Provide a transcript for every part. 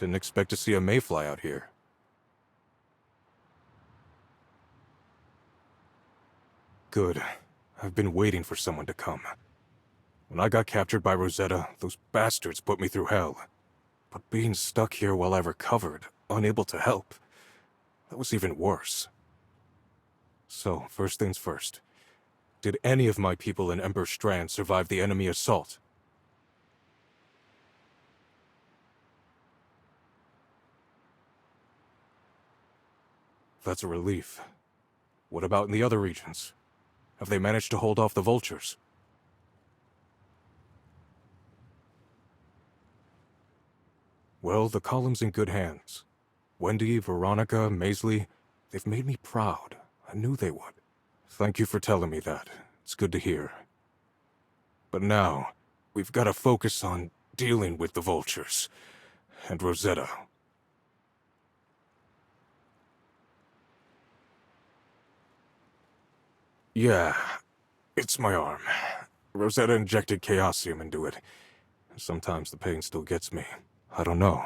Didn't expect to see a mayfly out here. Good. I've been waiting for someone to come. When I got captured by Rosetta, those bastards put me through hell. But being stuck here while I recovered, unable to help, that was even worse. So, first things first. Did any of my people in Ember Strand survive the enemy assault? That's a relief. What about in the other regions? Have they managed to hold off the vultures? Well, the column's in good hands. Wendy, Veronica, Maisley, they've made me proud. I knew they would. Thank you for telling me that. It's good to hear. But now, we've got to focus on dealing with the vultures. And Rosetta. Yeah, it's my arm. Rosetta injected chaosium into it. Sometimes the pain still gets me. I don't know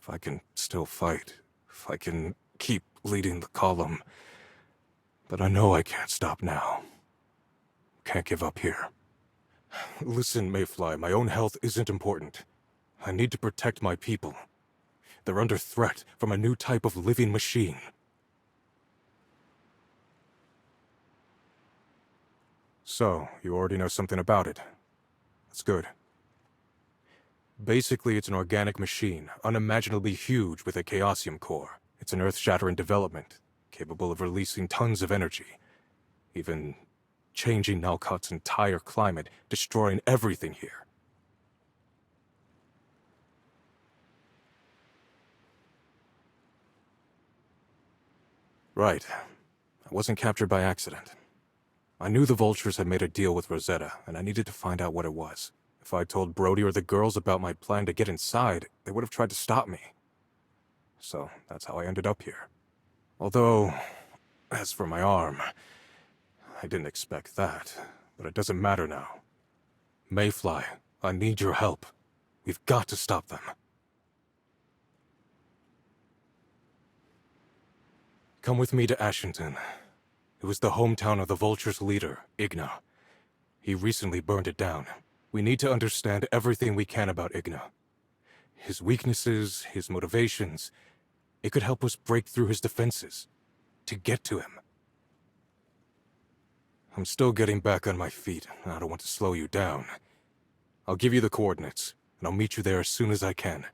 if I can still fight, if I can keep leading the column. But I know I can't stop now. Can't give up here. Listen, Mayfly, my own health isn't important. I need to protect my people. They're under threat from a new type of living machine. So, you already know something about it. That's good. Basically, it's an organic machine, unimaginably huge with a chaosium core. It's an earth-shattering development, capable of releasing tons of energy. Even changing Nalcot's entire climate, destroying everything here. Right. I wasn't captured by accident. I knew the vultures had made a deal with Rosetta, and I needed to find out what it was. If I told Brody or the girls about my plan to get inside, they would have tried to stop me. So, that's how I ended up here. Although, as for my arm, I didn't expect that, but it doesn't matter now. Mayfly, I need your help. We've got to stop them. Come with me to Ashington. It was the hometown of the Vulture's leader, Igna. He recently burned it down. We need to understand everything we can about Igna. His weaknesses, his motivations. It could help us break through his defenses. To get to him. I'm still getting back on my feet, and I don't want to slow you down. I'll give you the coordinates, and I'll meet you there as soon as I can.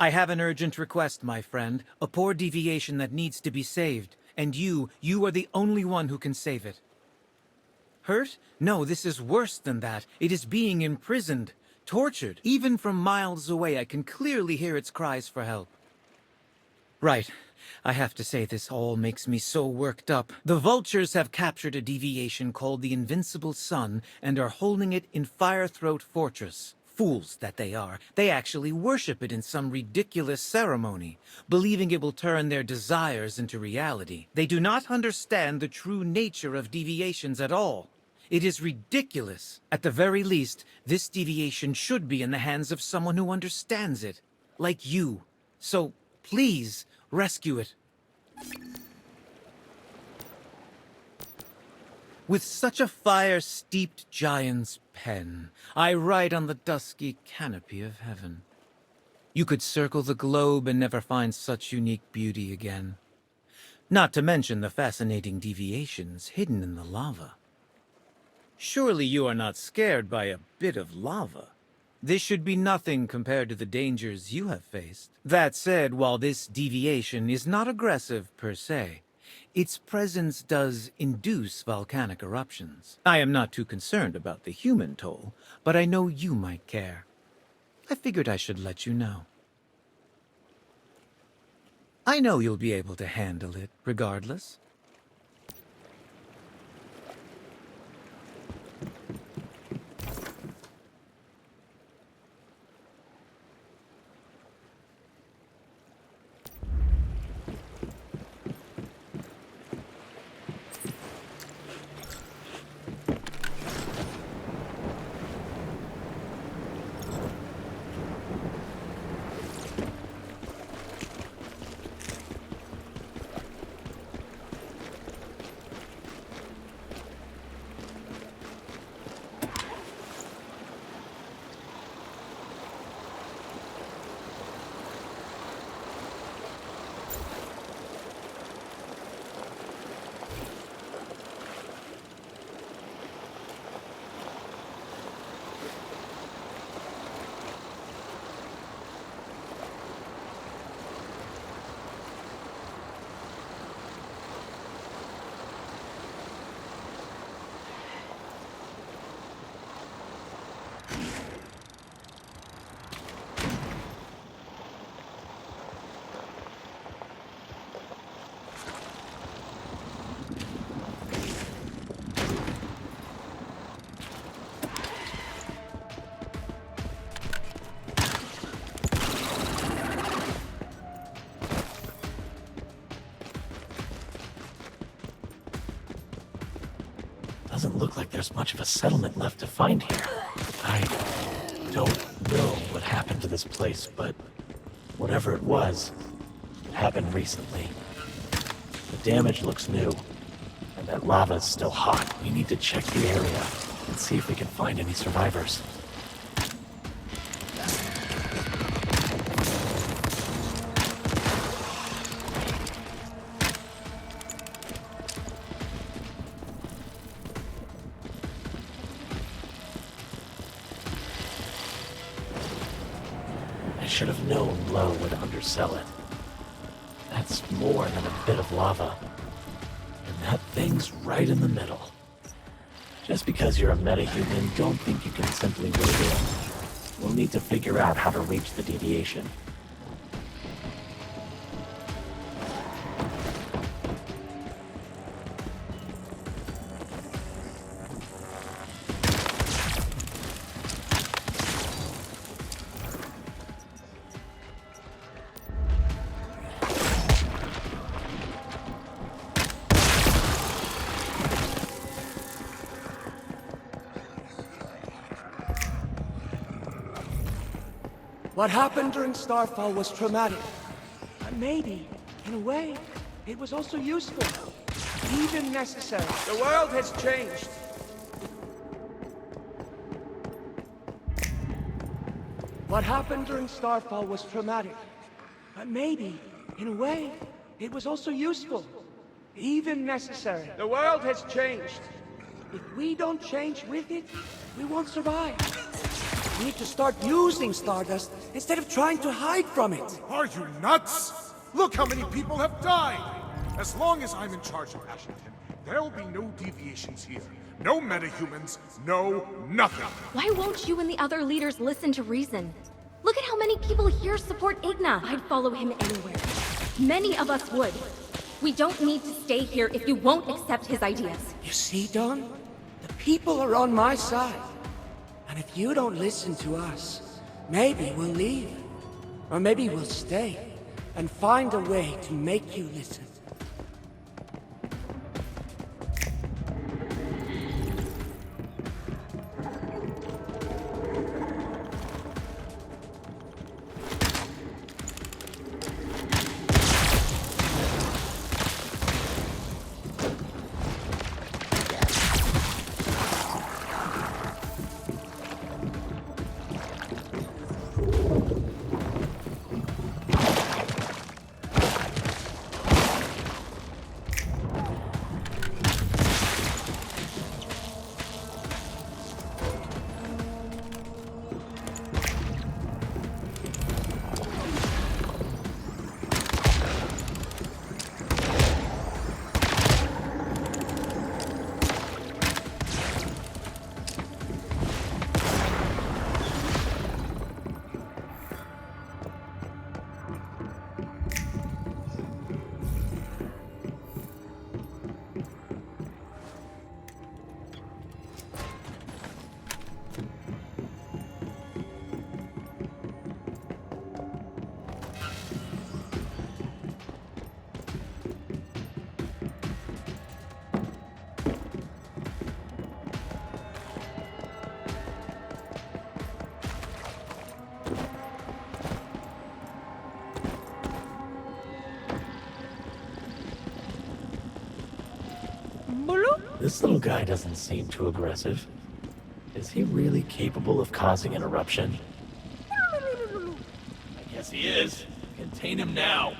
I have an urgent request, my friend. A poor deviation that needs to be saved. And you are the only one who can save it. Hurt? No, this is worse than that. It is being imprisoned, tortured. Even from miles away, I can clearly hear its cries for help. Right. I have to say, this all makes me so worked up. The vultures have captured a deviation called the Invincible Sun and are holding it in Firethroat Fortress. Fools that they are. They actually worship it in some ridiculous ceremony, believing it will turn their desires into reality. They do not understand the true nature of deviations at all. It is ridiculous. At the very least, this deviation should be in the hands of someone who understands it, like you. So, please, rescue it. With such a fire-steeped giant's pen, I write on the dusky canopy of heaven. You could circle the globe and never find such unique beauty again. Not to mention the fascinating deviations hidden in the lava. Surely you are not scared by a bit of lava. This should be nothing compared to the dangers you have faced. That said, while this deviation is not aggressive per se, Its presence does induce volcanic eruptions. I am not too concerned about the human toll, but I know you might care. I figured I should let you know. I know you'll be able to handle it, regardless. Doesn't look like there's much of a settlement left to find here. I don't know what happened to this place, but whatever it was, it happened recently. The damage looks new, and that lava's still hot. We need to check the area and see if we can find any survivors. I should have known Low would undersell it. That's more than a bit of lava. And that thing's right in the middle. Just because you're a metahuman, don't think you can simply wiggle it. We'll need to figure out how to reach the deviation. What happened during Starfall was traumatic. But maybe, in a way, it was also useful. Even necessary. The world has changed. What happened during Starfall was traumatic. But maybe, in a way, it was also useful. Even necessary. The world has changed. If we don't change with it, we won't survive. We need to start using Stardust instead of trying to hide from it. Are you nuts? Look how many people have died! As long as I'm in charge of Washington, there'll be no deviations here. No metahumans, no nothing. Why won't you and the other leaders listen to reason? Look at how many people here support Igna. I'd follow him anywhere. Many of us would. We don't need to stay here if you won't accept his ideas. You see, Dawn? The people are on my side. And if you don't listen to us, maybe we'll leave. Or maybe we'll stay and find a way to make you listen. This little guy doesn't seem too aggressive. Is he really capable of causing an eruption? I guess he is. Contain him now.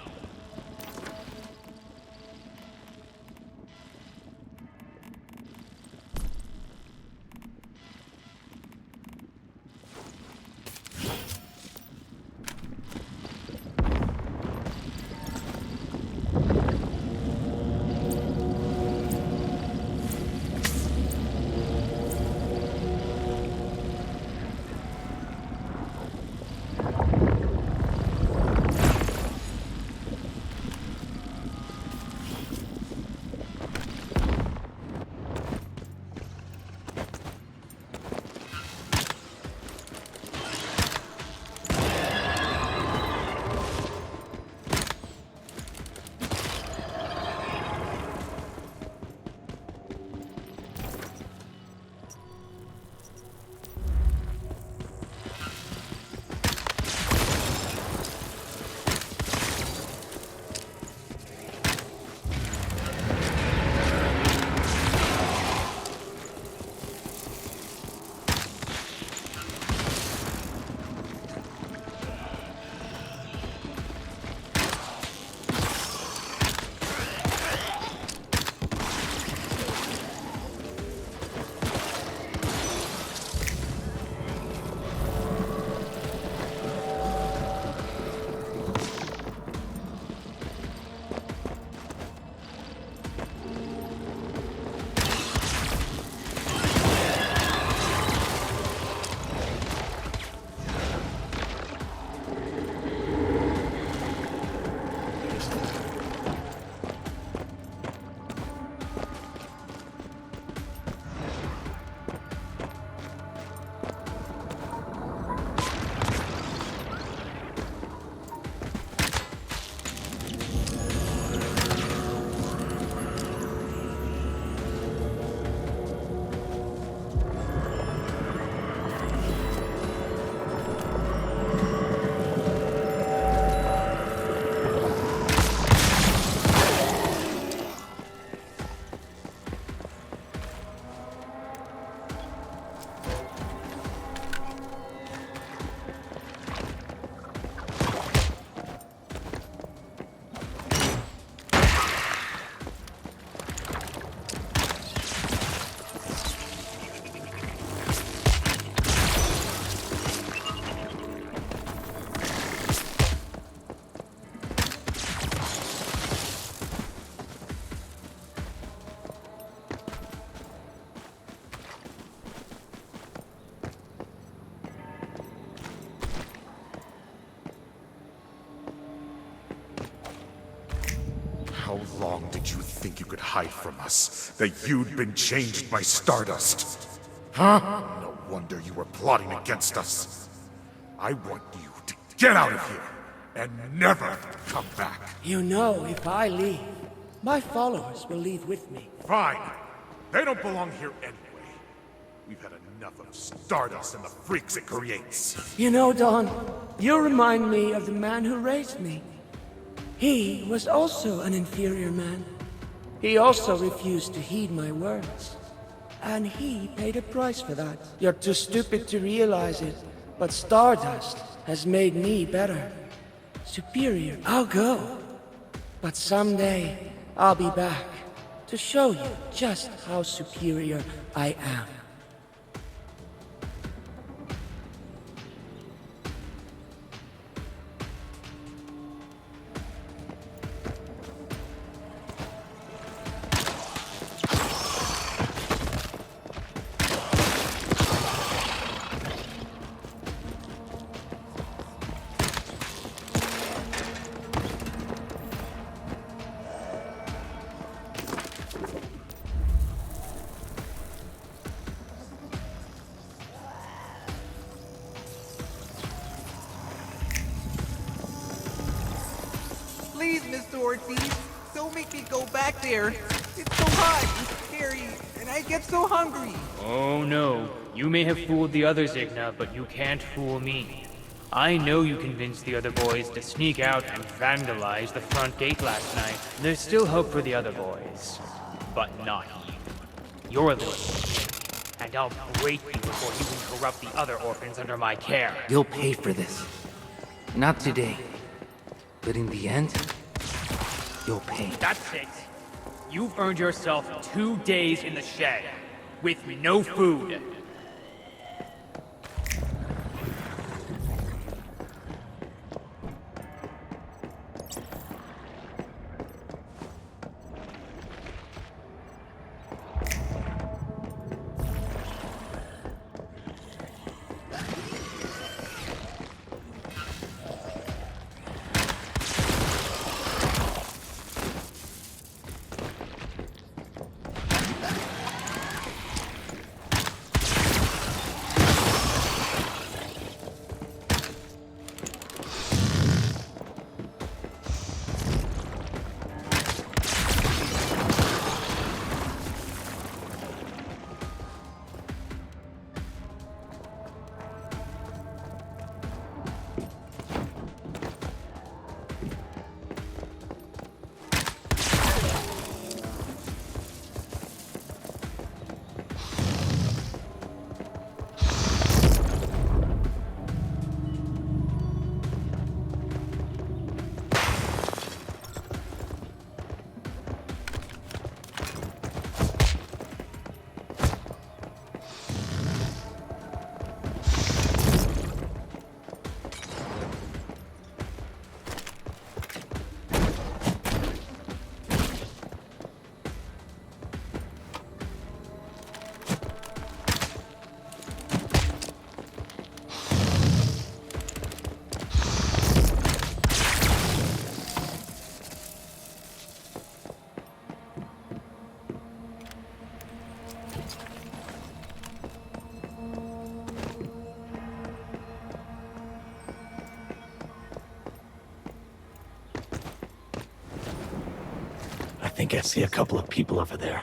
How long did you think you could hide from us? That you'd been changed by Stardust? Huh? No wonder you were plotting against us. I want you to get out of here and never come back. You know, if I leave, my followers will leave with me. Fine. They don't belong here anyway. We've had enough of Stardust and the freaks it creates. You know, Dawn, you remind me of the man who raised me. He was also an inferior man. He also refused to heed my words. And he paid a price for that. You're too stupid to realize it, but Stardust has made me better. Superior. I'll go. But someday, I'll be back to show you just how superior I am. Please, Mr. Ortiz, don't make me go back there. It's so hot and scary, and I get so hungry. Oh no, you may have fooled the others, Igna, but you can't fool me. I know you convinced the other boys to sneak out and vandalize the front gate last night. There's still hope for the other boys. but not you. You're the leader, and I'll break you before you can corrupt the other orphans under my care. You'll pay for this. Not today, but in the end, you'll pay. That's it. You've earned yourself 2 days in the shed, with no food. I think I see a couple of people over there.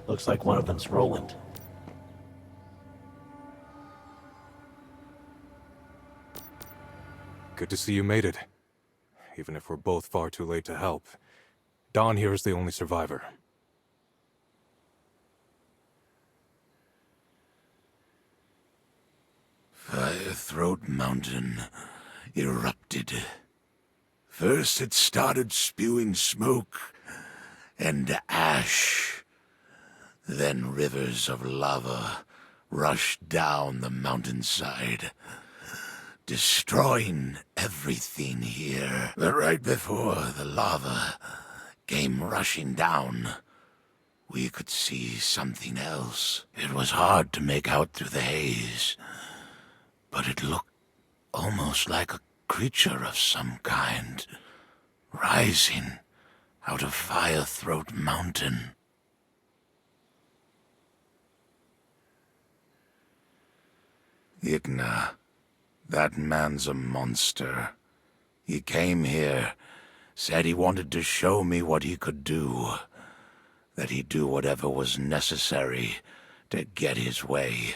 Looks like one of them's Roland. Good to see you made it. Even if we're both far too late to help. Don here is the only survivor. Firethroat Mountain erupted. First it started spewing smoke and ash. Then rivers of lava rushed down the mountainside, destroying everything here. But right before the lava came rushing down, we could see something else. It was hard to make out through the haze, but it looked almost like a creature of some kind, rising out of Firethroat Mountain. Igna, that man's a monster. He came here, said he wanted to show me what he could do, that he'd do whatever was necessary to get his way,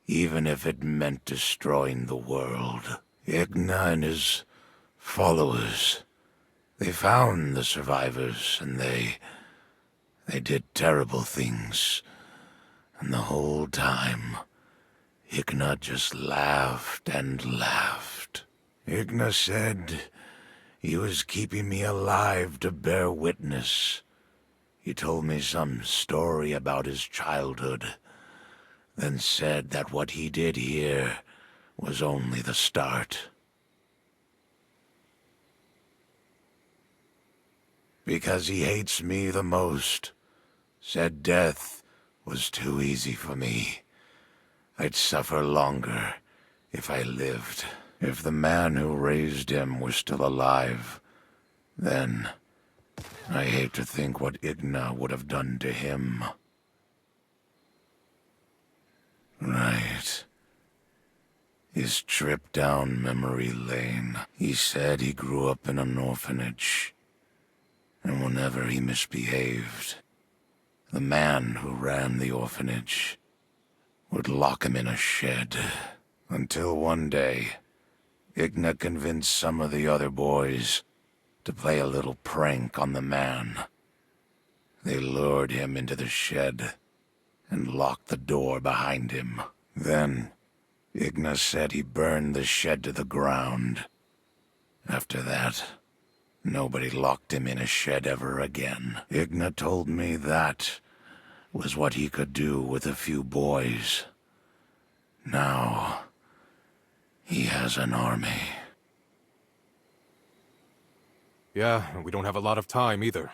even if it meant destroying the world. Igna and his followers, they found the survivors, and they did terrible things. And the whole time, Igna just laughed and laughed. Igna said he was keeping me alive to bear witness. He told me some story about his childhood, then said that what he did here was only the start. Because he hates me the most, said death was too easy for me. I'd suffer longer if I lived. If the man who raised him was still alive, then I hate to think what Igna would have done to him. Right. His trip down memory lane. He said he grew up in an orphanage, and whenever he misbehaved, the man who ran the orphanage would lock him in a shed. Until one day, Igna convinced some of the other boys to play a little prank on the man. They lured him into the shed and locked the door behind him. Then, Igna said he burned the shed to the ground. After that, nobody locked him in a shed ever again. Igna told me that was what he could do with a few boys. Now, he has an army. Yeah, and we don't have a lot of time either.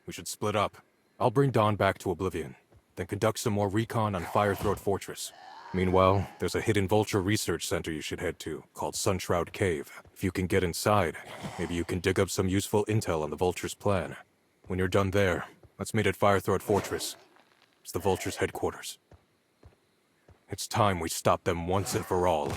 We should split up. I'll bring Dawn back to Oblivion, then conduct some more recon on Firethroat Fortress. Meanwhile, there's a hidden vulture research center you should head to, called Sunshroud Cave. If you can get inside, maybe you can dig up some useful intel on the vulture's plan. When you're done there, let's meet at Firethroat Fortress. It's the vulture's headquarters. It's time we stop them once and for all.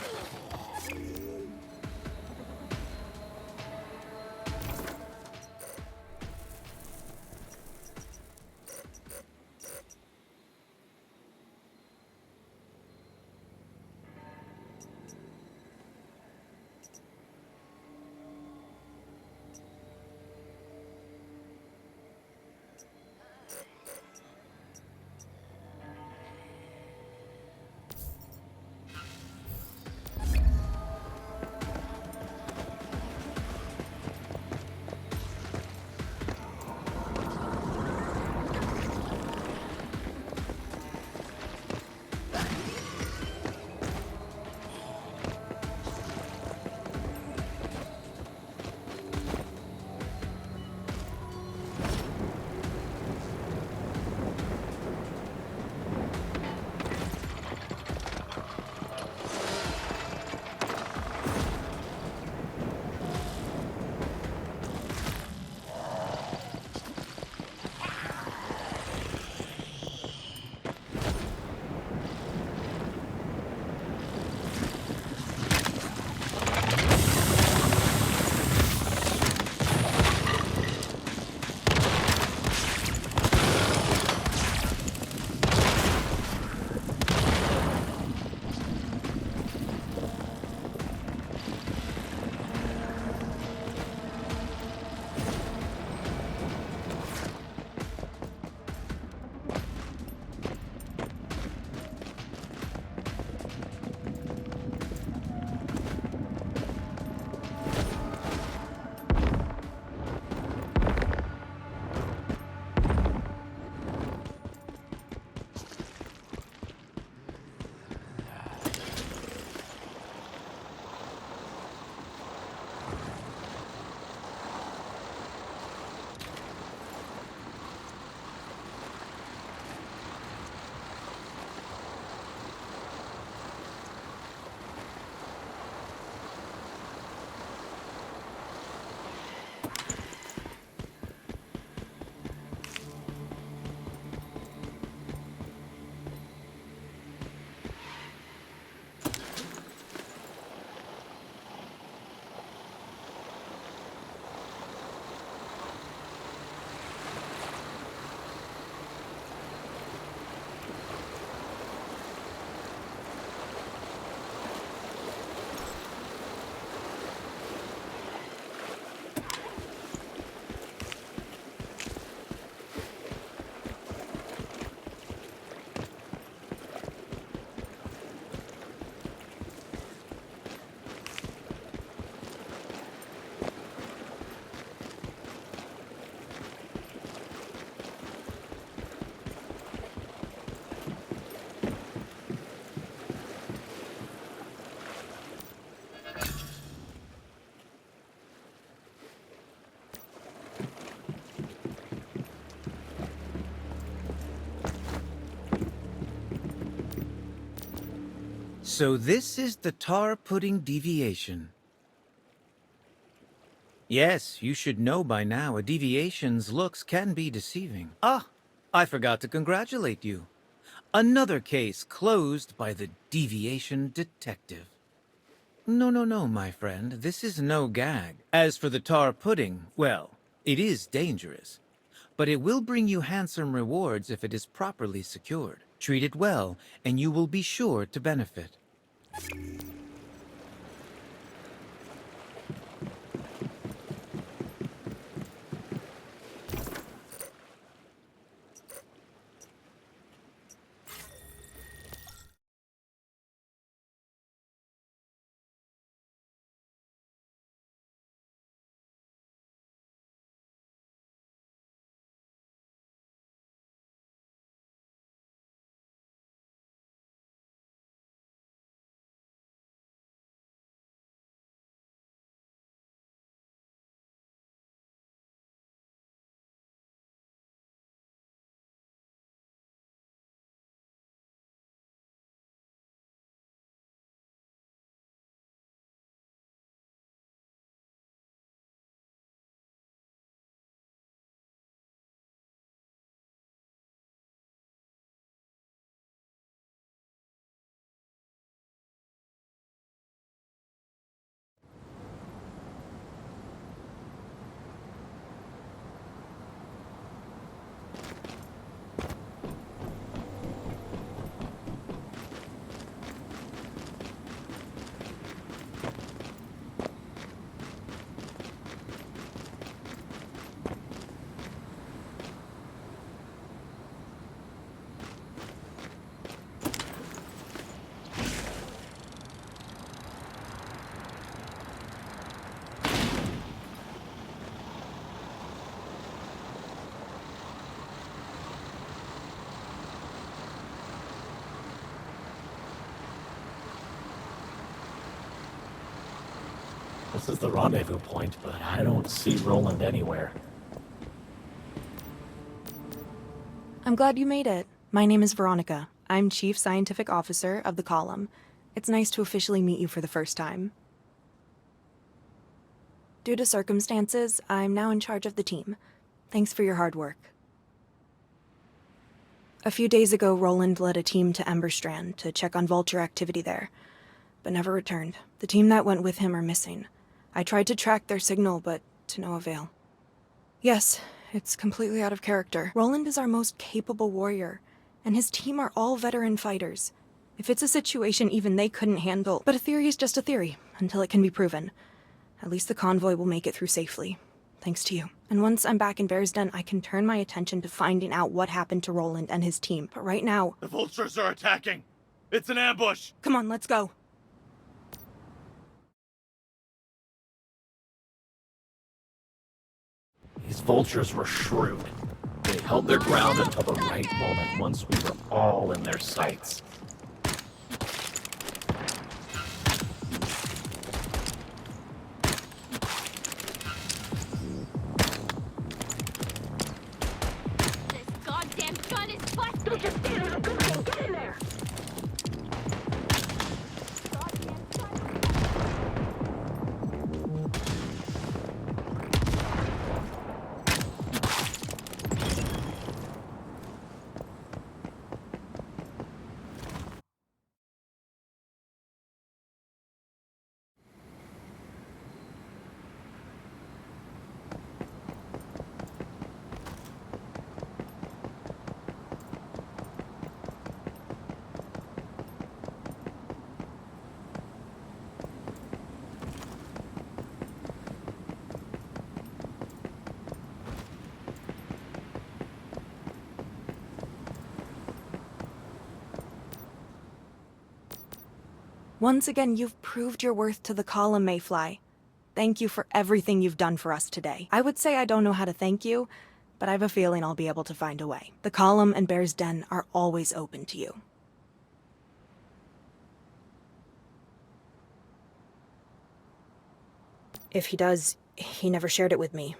So this is the tar pudding deviation. Yes, you should know by now a deviation's looks can be deceiving. Ah, I forgot to congratulate you. Another case closed by the deviation detective. No, my friend, this is no gag. As for the tar pudding, well, it is dangerous. But it will bring you handsome rewards if it is properly secured. Treat it well, and you will be sure to benefit. This is the rendezvous point, but I don't see Roland anywhere. I'm glad you made it. My name is Veronica. I'm Chief Scientific Officer of the Column. It's nice to officially meet you for the first time. Due to circumstances, I'm now in charge of the team. Thanks for your hard work. A few days ago, Roland led a team to Emberstrand to check on Vulture activity there, but never returned. The team that went with him are missing. I tried to track their signal, but to no avail. Yes, it's completely out of character. Roland is our most capable warrior, and his team are all veteran fighters. If it's a situation even they couldn't handle, but a theory is just a theory, until it can be proven. At least the convoy will make it through safely. Thanks to you. And once I'm back in Bear's Den, I can turn my attention to finding out what happened to Roland and his team. But right now... The Vultures are attacking! It's an ambush! Come on, let's go. These Vultures were shrewd. They held their ground until the right moment, once we were all in their sights. Once again, you've proved your worth to the Column, Mayfly. Thank you for everything you've done for us today. I would say I don't know how to thank you, but I have a feeling I'll be able to find a way. The Column and Bear's Den are always open to you. If he does, he never shared it with me.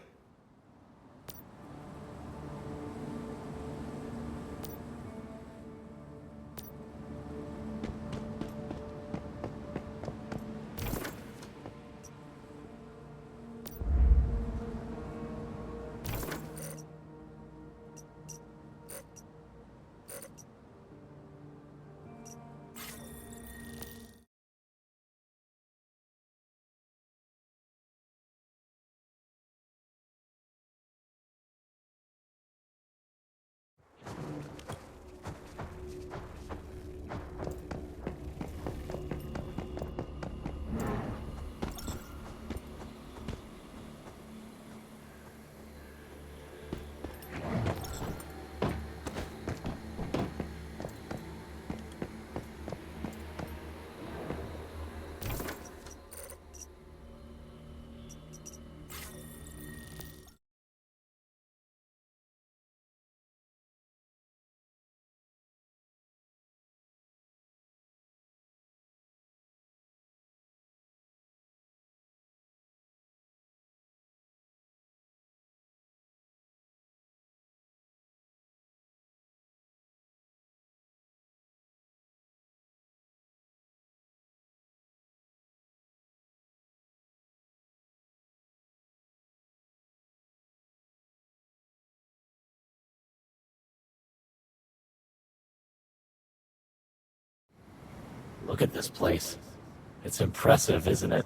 Look at this place. It's impressive, isn't it?